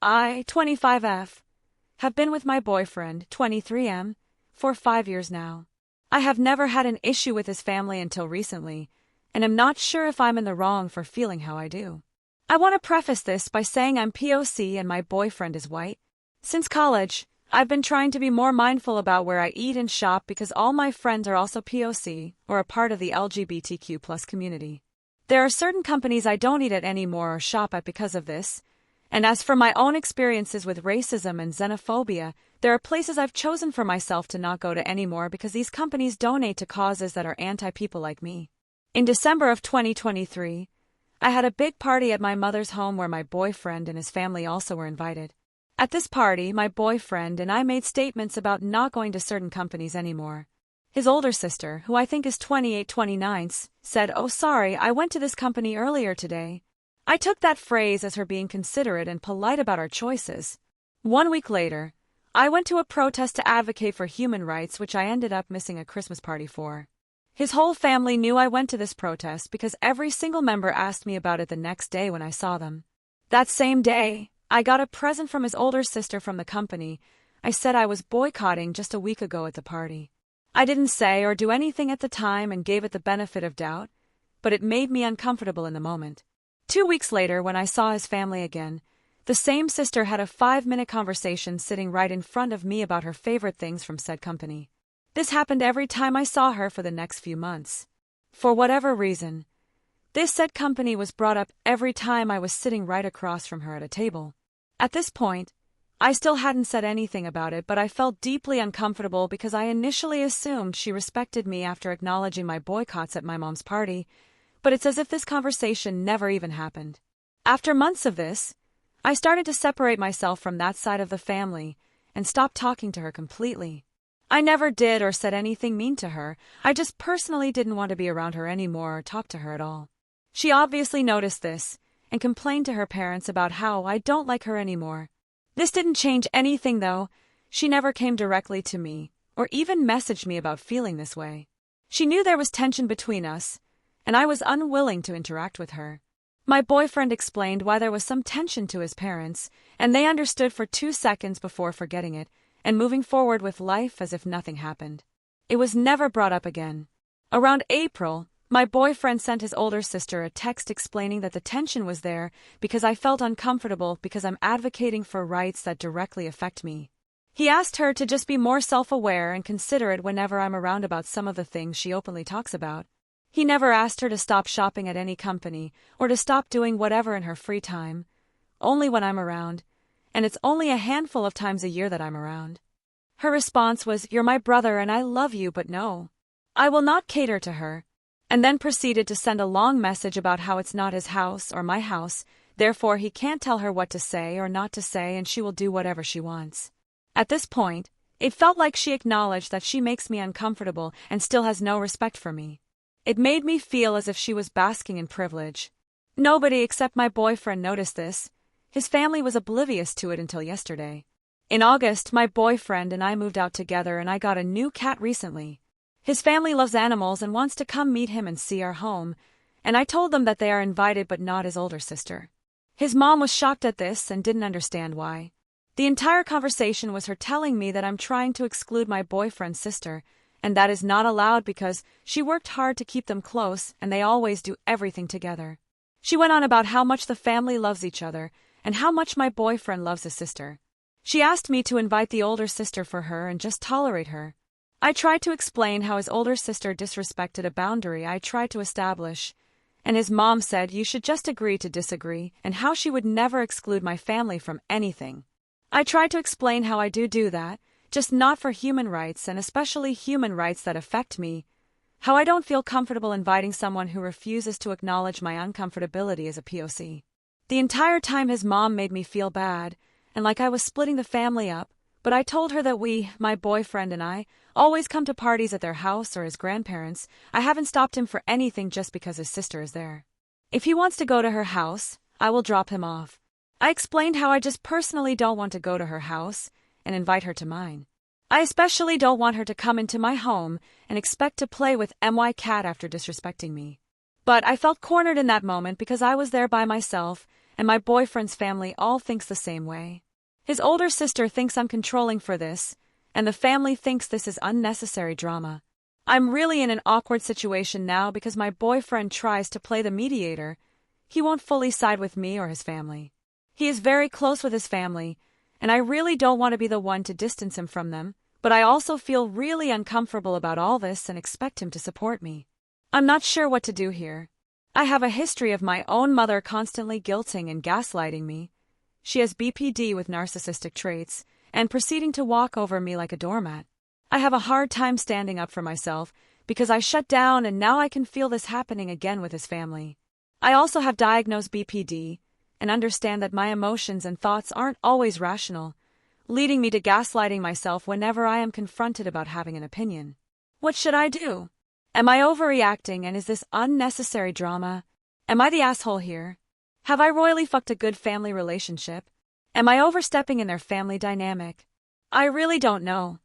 I, 25F, have been with my boyfriend, 23M, for 5 years now. I have never had an issue with his family until recently, and am not sure if I'm in the wrong for feeling how I do. I want to preface this by saying I'm POC and my boyfriend is white. Since college, I've been trying to be more mindful about where I eat and shop because all my friends are also POC or a part of the LGBTQ+ community. There are certain companies I don't eat at anymore or shop at because of this. And as for my own experiences with racism and xenophobia, there are places I've chosen for myself to not go to anymore because these companies donate to causes that are anti-people like me. In December of 2023, I had a big party at my mother's home where my boyfriend and his family also were invited. At this party, my boyfriend and I made statements about not going to certain companies anymore. His older sister, who I think is 29, said, "Oh sorry, I went to this company earlier today." I took that phrase as her being considerate and polite about our choices. 1 week later, I went to a protest to advocate for human rights which I ended up missing a Christmas party for. His whole family knew I went to this protest because every single member asked me about it the next day when I saw them. That same day, I got a present from his older sister from the company I said I was boycotting just a week ago at the party. I didn't say or do anything at the time and gave it the benefit of doubt, but it made me uncomfortable in the moment. 2 weeks later, when I saw his family again, the same sister had a 5-minute conversation sitting right in front of me about her favorite things from said company. This happened every time I saw her for the next few months. For whatever reason, this said company was brought up every time I was sitting right across from her at a table. At this point, I still hadn't said anything about it, but I felt deeply uncomfortable because I initially assumed she respected me after acknowledging my boycotts at my mom's party, but it's as if this conversation never even happened. After months of this, I started to separate myself from that side of the family and stopped talking to her completely. I never did or said anything mean to her, I just personally didn't want to be around her anymore or talk to her at all. She obviously noticed this and complained to her parents about how I don't like her anymore. This didn't change anything though. She never came directly to me or even messaged me about feeling this way. She knew there was tension between us, and I was unwilling to interact with her. My boyfriend explained why there was some tension to his parents, and they understood for 2 seconds before forgetting it and moving forward with life as if nothing happened. It was never brought up again. Around April, my boyfriend sent his older sister a text explaining that the tension was there because I felt uncomfortable because I'm advocating for rights that directly affect me. He asked her to just be more self-aware and considerate whenever I'm around about some of the things she openly talks about. He never asked her to stop shopping at any company or to stop doing whatever in her free time, only when I'm around, and it's only a handful of times a year that I'm around. Her response was, "You're my brother and I love you, but no, I will not cater to her," and then proceeded to send a long message about how it's not his house or my house, therefore he can't tell her what to say or not to say and she will do whatever she wants. At this point, it felt like she acknowledged that she makes me uncomfortable and still has no respect for me. It made me feel as if she was basking in privilege. Nobody except my boyfriend noticed this. His family was oblivious to it until yesterday. In August, my boyfriend and I moved out together and I got a new cat recently. His family loves animals and wants to come meet him and see our home, and I told them that they are invited but not his older sister. His mom was shocked at this and didn't understand why. The entire conversation was her telling me that I'm trying to exclude my boyfriend's sister, and that is not allowed because she worked hard to keep them close and they always do everything together. She went on about how much the family loves each other and how much my boyfriend loves his sister. She asked me to invite the older sister for her and just tolerate her. I tried to explain how his older sister disrespected a boundary I tried to establish, and his mom said you should just agree to disagree and how she would never exclude my family from anything. I tried to explain how I do that, just not for human rights and especially human rights that affect me, how I don't feel comfortable inviting someone who refuses to acknowledge my uncomfortability as a POC. The entire time his mom made me feel bad, and like I was splitting the family up, but I told her that we, my boyfriend and I, always come to parties at their house or his grandparents. I haven't stopped him for anything just because his sister is there. If he wants to go to her house, I will drop him off. I explained how I just personally don't want to go to her house and invite her to mine. I especially don't want her to come into my home and expect to play with my cat after disrespecting me. But I felt cornered in that moment because I was there by myself and my boyfriend's family all thinks the same way. His older sister thinks I'm controlling for this, and the family thinks this is unnecessary drama. I'm really in an awkward situation now because my boyfriend tries to play the mediator. He won't fully side with me or his family. He is very close with his family, and I really don't want to be the one to distance him from them, but I also feel really uncomfortable about all this and expect him to support me. I'm not sure what to do here. I have a history of my own mother constantly guilting and gaslighting me. She has BPD with narcissistic traits, and proceeding to walk over me like a doormat. I have a hard time standing up for myself because I shut down, and now I can feel this happening again with his family. I also have diagnosed BPD and understand that my emotions and thoughts aren't always rational, leading me to gaslighting myself whenever I am confronted about having an opinion. What should I do? Am I overreacting, and is this unnecessary drama? Am I the asshole here? Have I royally fucked a good family relationship? Am I overstepping in their family dynamic? I really don't know.